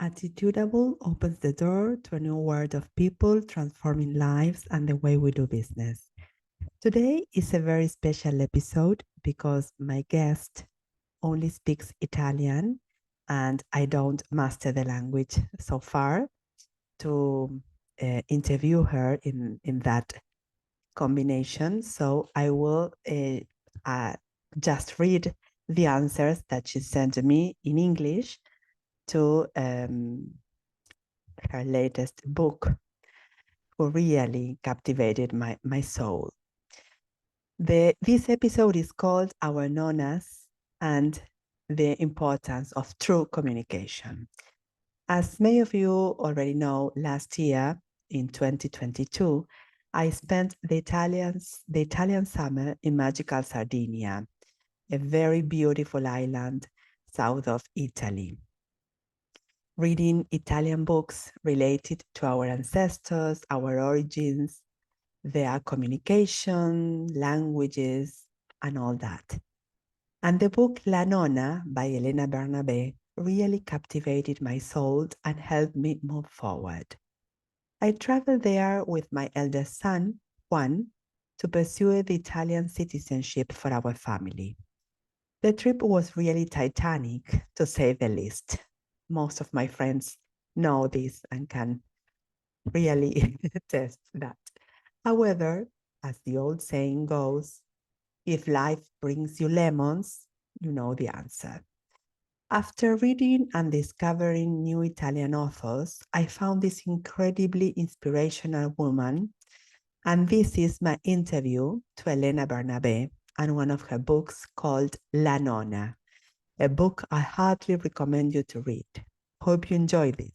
Attitudable opens the door to a new world of people transforming lives and the way we do business. Today is a very special episode because my guest only speaks Italian and I don't master the language so far to interview her in that combination. So I will just read the answers that she sent me in English to her latest book, who really captivated my soul. This episode is called Our Nonnas and the Importance of True Communication. As many of you already know, last year in 2022, I spent the Italian summer in magical Sardinia, a very beautiful island south of Italy, reading Italian books related to our ancestors, our origins, their communication, languages, and all that. And the book La Nonna by Elena Bernabé really captivated my soul and helped me move forward. I traveled there with my eldest son, Juan, to pursue the Italian citizenship for our family. The trip was really titanic, to say the least. Most of my friends know this and can really attest that. However, as the old saying goes, if life brings you lemons, you know the answer. After reading and discovering new Italian authors, I found this incredibly inspirational woman, and this is my interview to Elena Bernabé and one of her books called La Nonna, a book I heartily recommend you to read. Hope you enjoy this.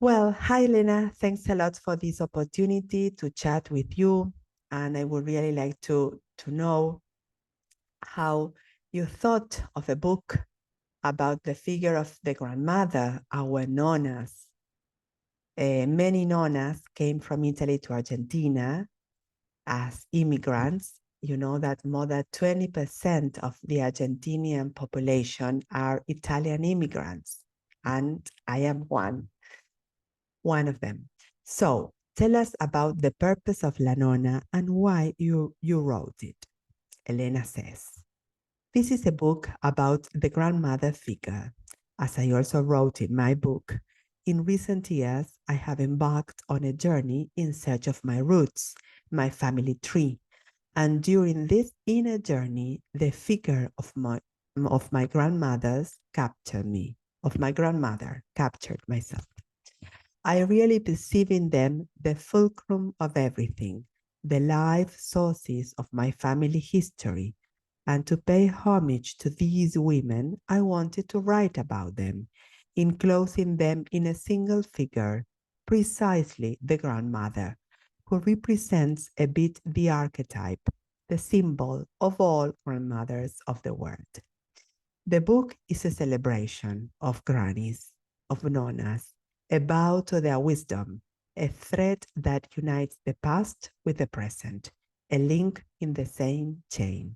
Well, hi, Elena. Thanks a lot for this opportunity to chat with you. And I would really like to know how you thought of a book about the figure of the grandmother, our nonnas. Many nonnas came from Italy to Argentina as immigrants. You know that more than 20% of the Argentinian population are Italian immigrants, and I am one of them. So tell us about the purpose of La Nonna and why you wrote it. Elena says, this is a book about the grandmother figure. As I also wrote in my book, in recent years, I have embarked on a journey in search of my roots, my family tree. And during this inner journey, the figure of my grandmother captured myself. I really perceive in them the fulcrum of everything, the life sources of my family history. And to pay homage to these women, I wanted to write about them, enclosing them in a single figure, precisely the grandmother, who represents a bit the archetype, the symbol of all grandmothers of the world. The book is a celebration of grannies, of nonnas, a bow to their wisdom, a thread that unites the past with the present, a link in the same chain.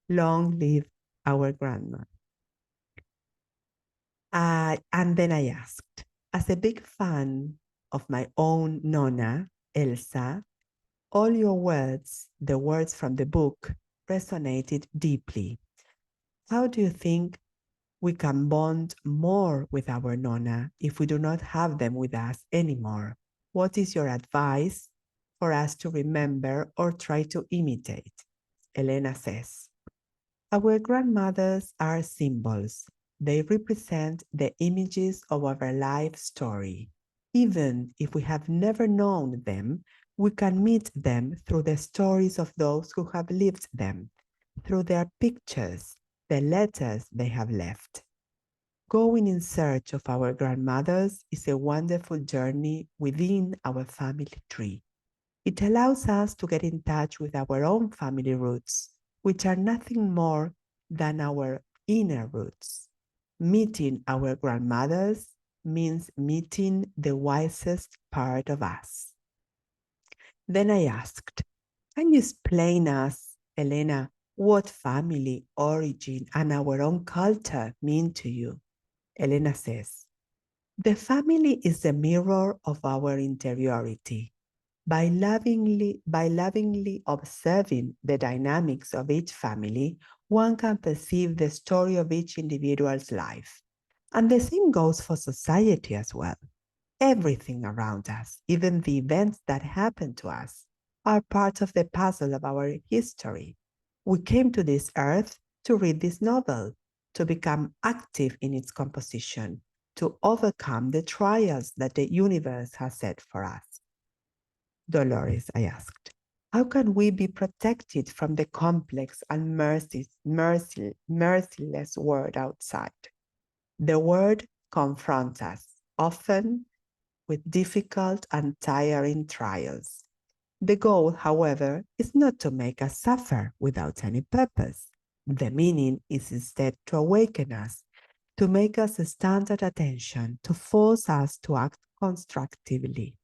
Long live our grandma. And then I asked, as a big fan of my own Nonna, Elsa, all your words, the words from the book, resonated deeply. How do you think we can bond more with our Nonna if we do not have them with us anymore? What is your advice for us to remember or try to imitate? Elena says, our grandmothers are symbols. They represent the images of our life story. Even if we have never known them, we can meet them through the stories of those who have lived them, through their pictures, the letters they have left. Going in search of our grandmothers is a wonderful journey within our family tree. It allows us to get in touch with our own family roots, which are nothing more than our inner roots. Meeting our grandmothers means meeting the wisest part of us. Then I asked, can you explain us, Elena, what family, origin, and our own culture mean to you? Elena says, the family is the mirror of our interiority. By lovingly observing the dynamics of each family, one can perceive the story of each individual's life. And the same goes for society as well. Everything around us, even the events that happen to us, are part of the puzzle of our history. We came to this earth to read this novel, to become active in its composition, to overcome the trials that the universe has set for us. Dolores, I asked, how can we be protected from the complex and merciless world outside? The world confronts us, often with difficult and tiring trials. The goal, however, is not to make us suffer without any purpose. The meaning is instead to awaken us, to make us stand at attention, to force us to act constructively.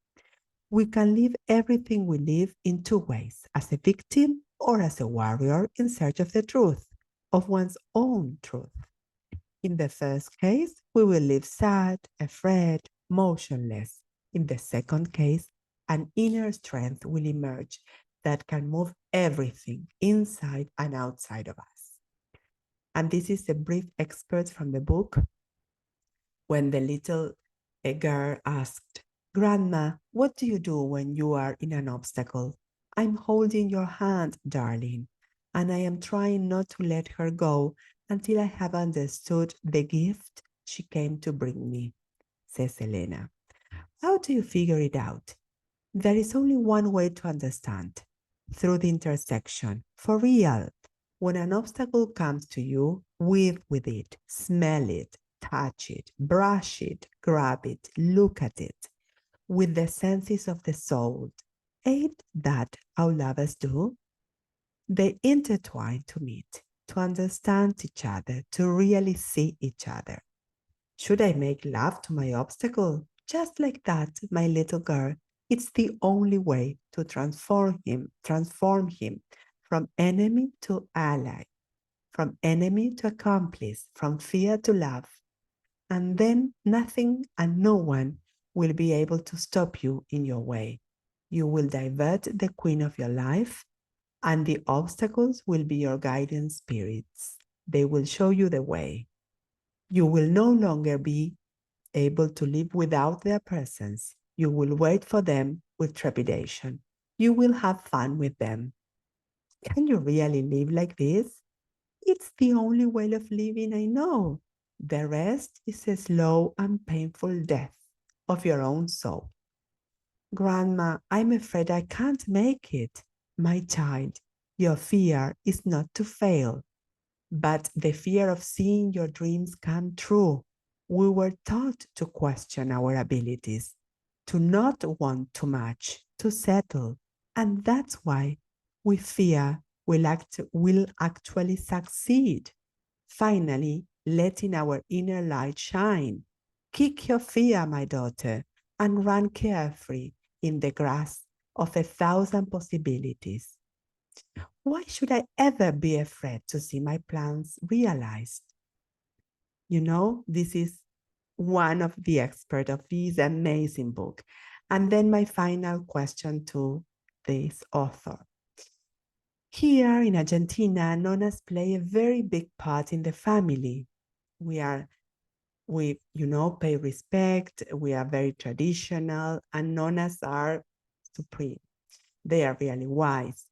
We can live everything we live in two ways, as a victim or as a warrior in search of the truth, of one's own truth. In the first case, we will live sad, afraid, motionless. In the second case, an inner strength will emerge that can move everything inside and outside of us. And this is a brief excerpt from the book when the little girl asked, Grandma, what do you do when you are in an obstacle? I'm holding your hand, darling, and I am trying not to let her go until I have understood the gift she came to bring me, says Elena. How do you figure it out? There is only one way to understand, through the intersection, for real. When an obstacle comes to you, weave with it, smell it, touch it, brush it, grab it, look at it, with the senses of the soul. Ain't that how lovers do? They intertwine to meet, to understand each other, to really see each other. Should I make love to my obstacle? Just like that, my little girl. It's the only way to transform him from enemy to ally, from enemy to accomplice, from fear to love. And then nothing and no one will be able to stop you in your way. You will divert the queen of your life, and the obstacles will be your guiding spirits. They will show you the way. You will no longer be able to live without their presence. You will wait for them with trepidation. You will have fun with them. Can you really live like this? It's the only way of living I know. The rest is a slow and painful death of your own soul. Grandma, I'm afraid I can't make it. My child, your fear is not to fail, but the fear of seeing your dreams come true. We were taught to question our abilities, to not want too much, to settle, and that's why we fear will actually succeed. Finally, letting our inner light shine. Kick your fear, my daughter, and run carefree in the grass of 1,000 possibilities. Why should I ever be afraid to see my plans realized? You know, this is one of the experts of this amazing book. And then my final question to this author. Here in Argentina, nonnas play a very big part in the family. We pay respect, we are very traditional, and nonnas are supreme. They are really wise.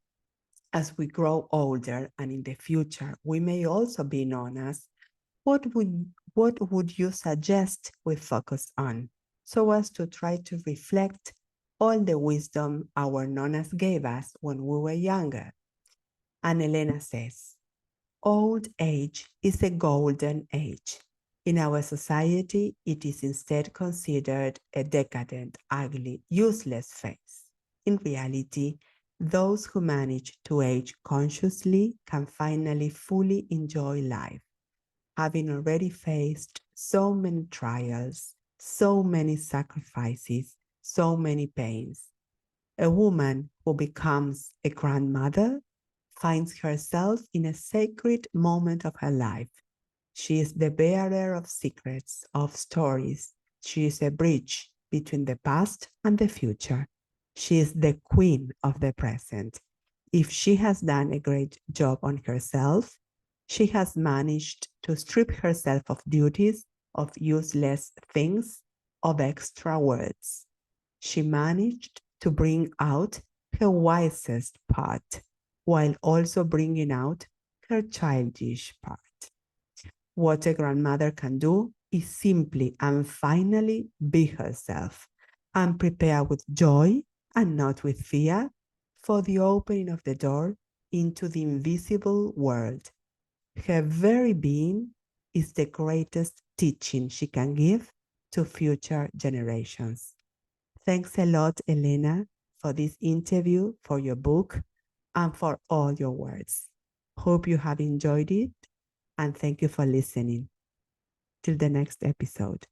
As we grow older and in the future, we may also be nonnas. What would you suggest we focus on so as to try to reflect all the wisdom our nonnas gave us when we were younger? And Elena says, old age is a golden age. In our society, it is instead considered a decadent, ugly, useless phase. In reality, those who manage to age consciously can finally fully enjoy life, having already faced so many trials, so many sacrifices, so many pains. A woman who becomes a grandmother finds herself in a sacred moment of her life, She is the bearer of secrets, of stories. She is a bridge between the past and the future. She is the queen of the present. If she has done a great job on herself, she has managed to strip herself of duties, of useless things, of extra words. She managed to bring out her wisest part while also bringing out her childish part. What a grandmother can do is simply and finally be herself and prepare with joy and not with fear for the opening of the door into the invisible world. Her very being is the greatest teaching she can give to future generations. Thanks a lot, Elena, for this interview, for your book, and for all your words. Hope you have enjoyed it, and thank you for listening. Till the next episode.